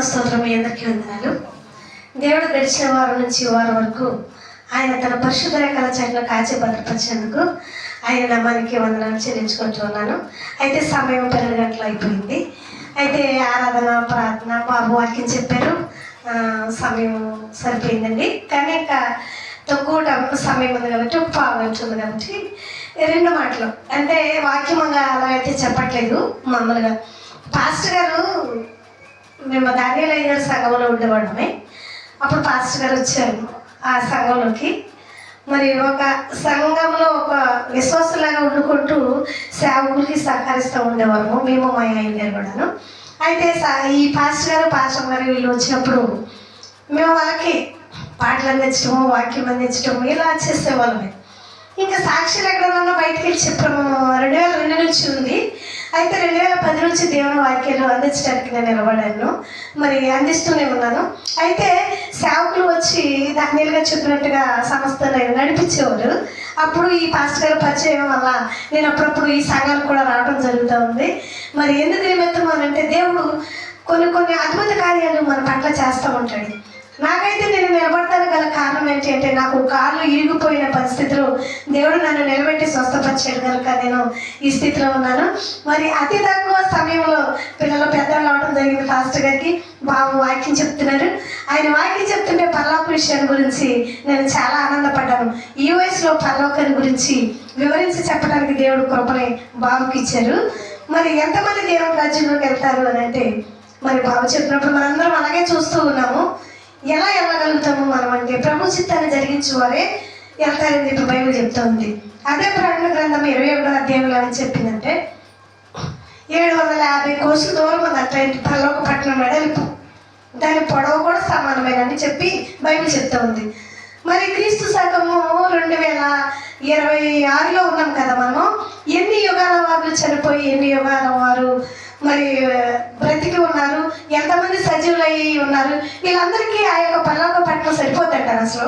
స్తోత్రం. మీ అందరికీ వందనాలు. దేవుడు గడిచిన వారం నుంచి వారం వరకు ఆయన తన పరిశుద్ధ రేఖల చెట్లు కాచి భద్రపరిచేందుకు ఆయన నామానికి వందనాలు చెల్లించుకుంటూ ఉన్నాను. అయితే సమయం 12 గంటలు అయిపోయింది. అయితే ఆరాధన ప్రార్థన బాబు వాక్యం చెప్పారు, సమయం సరిపోయిందండి. కానీ ఇంకా తక్కువ సమయం ఉంది కాబట్టి ఒక పావు ఉంటుంది కాబట్టి 2 మాటలు అంటే వాక్యంగా అలా అయితే చెప్పట్లేదు. మామూలుగా పాస్టర్ గారు, మేము దానియేలు అయ్యారు సంఘంలో ఉండేవాడమే. అప్పుడు పాస్టర్ గారు వచ్చారు ఆ సంఘంలోకి. మరి ఒక సంఘంలో ఒక విశ్వాసలాగా వండుకుంటూ సేవకులకి సహకరిస్తూ ఉండేవాళ్ళము, మేము మా ఆయన గారు కూడాను. అయితే ఈ పాస్టర్ గారు వీళ్ళు వచ్చినప్పుడు మేము వాళ్ళకి పాటలు అందించడము, వాక్యం అందించడము ఇలా చేసేవాళ్ళమే. ఇంకా సాక్షులు ఎక్కడన్నా బయటకు వెళ్ళి చెప్పడము 2002 నుంచి ఉంది. అయితే 2010 నుంచి దేవుని వాక్యాలు అందించడానికి నేను నిలబడాను, మరి అందిస్తూనే ఉన్నాను. అయితే సేవకులు వచ్చి దానిగా చెప్పినట్టుగా సంస్థను నడిపించేవారు. అప్పుడు ఈ పాస్టర్ గారు పరిచయం వల్ల నేను అప్పుడప్పుడు ఈ సంఘాలకు కూడా రావడం జరుగుతూ ఉంది. మరి ఎందుకు నిమిత్తం అంటే దేవుడు కొన్ని అద్భుత కార్యాలు మన పట్ల చేస్తూ ఉంటాడు. నాకైతే నేను నిలబడతానికి గల కారణం ఏంటి అంటే, నాకు కాళ్ళు ఇరిగిపోయిన పరిస్థితిలో దేవుడు నన్ను నిలబెట్టి స్వస్థపరిచాడు కనుక నేను ఈ స్థితిలో ఉన్నాను. మరి అతి తక్కువ సమయంలో పిల్లలు పెద్దలు అవడం జరిగింది. పాస్టర్ గారికి బాబు వాక్యం చెప్తున్నారు. ఆయన వాక్యం చెప్తుంటే పరలోక విషయాన్ని గురించి నేను చాలా ఆనందపడ్డాను. ఈ వయసులో పరలోకాన్ని గురించి వివరించి చెప్పడానికి దేవుడు కృపని బాబుకి ఇచ్చారు. మరి ఎంతమంది దేవుని రాజ్యంలోకి వెళ్తారు అని అంటే, మరి బాబు చెప్పినప్పుడు మనందరం అలాగే చూస్తూ ఉన్నాము. ఎలా వెళ్ళగలుగుతాము మనం అంటే, ప్రభు చిత్తాన్ని జరిగించే వారే వెళ్తారని చెప్పి బైబిల్ చెప్తా ఉంది. అదే ప్రకటన గ్రంథం 21వ అధ్యాయంలో అని చెప్పిందంటే 750 కోసుల దూరం ఉందట పరలోక పట్టణం వెడల్పు, దాని పొడవు కూడా సమానమేనని చెప్పి బైబిల్ చెప్తా ఉంది. మరి క్రీస్తు శకము 2026లో ఉన్నాం కదా మనము. ఎన్ని యుగాల వారు చనిపోయి ఎన్ని యుగాల వారు మరి బ్రతికి ఉన్నారు, ఎంతమంది సజీవులు అయ్యి ఉన్నారు, వీళ్ళందరికీ ఆ యొక్క పరలోక పట్టణం సరిపోతుంటారు. అసలు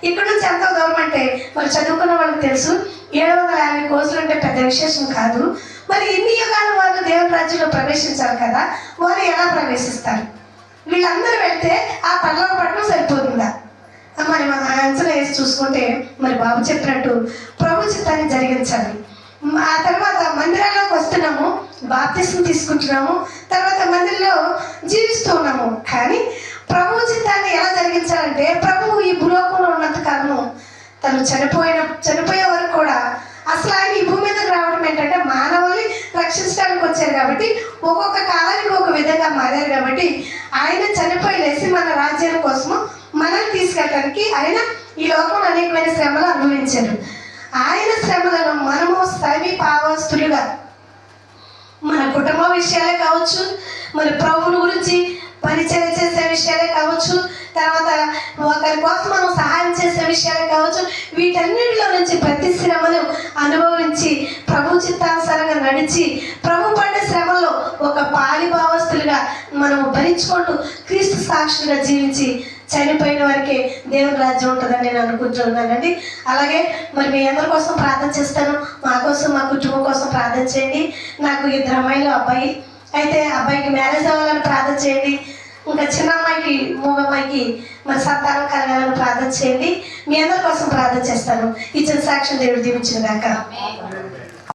ఇక్కడ నుంచి ఎంతో దూరం అంటే మరి చదువుకున్న వాళ్ళకి తెలుసు, 750 కోసులు అంటే పెద్ద విశేషం కాదు. మరి ఇన్ని యుగాల వాళ్ళు దేవుని రాజ్యంలో ప్రవేశించారు కదా, వారు ఎలా ప్రవేశిస్తారు? వీళ్ళందరూ వెళ్తే ఆ పరలోక పట్టణం సరిపోతుందా? మరి మన ఆన్సర్ వేసి చూసుకుంటే, మరి బాబు చెప్పినట్టు ప్రభు చిత్తాన్ని జరిగించాలి. ఆ తర్వాత మందిరాల్లోకి వస్తున్నాము, బాప్తిస్మం తీసుకుంటున్నాము, తర్వాత మందిరంలో జీవిస్తూ ఉన్నాము. కానీ ప్రభు చిత్తాన్ని ఎలా జరిగించాలంటే, ప్రభువు ఈ భూలోకంలో ఉన్నంత కాలము తను చనిపోయే వరకు కూడా అసలు ఆయన ఈ భూమి మీదకి రావడం ఏంటంటే మానవుల్ని రక్షించడానికి వచ్చారు కాబట్టి, ఒక్కొక్క కాలానికి ఒక విధంగా మారారు కాబట్టి, ఆయన చనిపోయి లేసి మన రాజ్యాల కోసము మనల్ని తీసుకెళ్ళడానికి ఆయన ఈ లోకంలో అనేకమైన శ్రమలు అనుభవించారు. ఆయన శ్రమలను మనము సమీపావస్తులుగా మన కుటుంబ విషయాలే కావచ్చు, మన ప్రభువుని గురించి పరిచయం చేసే విషయాలే కావచ్చు, తర్వాత ఒకరి కోసం మనం సహాయం చేసే విషయాలే కావచ్చు, వీటన్నిటిలో నుంచి ప్రతి శ్రమను అనుభవించి ప్రభు చిత్తానుసారంగా నడిచి ప్రభు పడ్డ శ్రమలో ఒక పాలిభావస్తులుగా మనము భరించుకుంటూ క్రీస్తు సాక్షులుగా జీవించి చనిపోయిన వారికి దేవుని రాజ్యం ఉంటుందని నేను అనుకుంటున్నానండి. అలాగే మరి మీ అందరి కోసం ప్రార్థన చేస్తాను, మా కోసం మా కుటుంబం కోసం ప్రార్థన చేయండి. నాకు 2 అమ్మాయిలు, అబ్బాయి. అయితే అబ్బాయికి మ్యారేజ్ అవ్వాలని ప్రార్థన చేయండి. ఇంకా చిన్న అమ్మాయికి, మూగ అమ్మాయికి మరి సంతానం కలగాలని ప్రార్థన చేయండి. మీ అందరి కోసం ప్రార్థన చేస్తాను. ఇచ్చిన సాక్ష్యం దేవుడు దీవించిన గాక.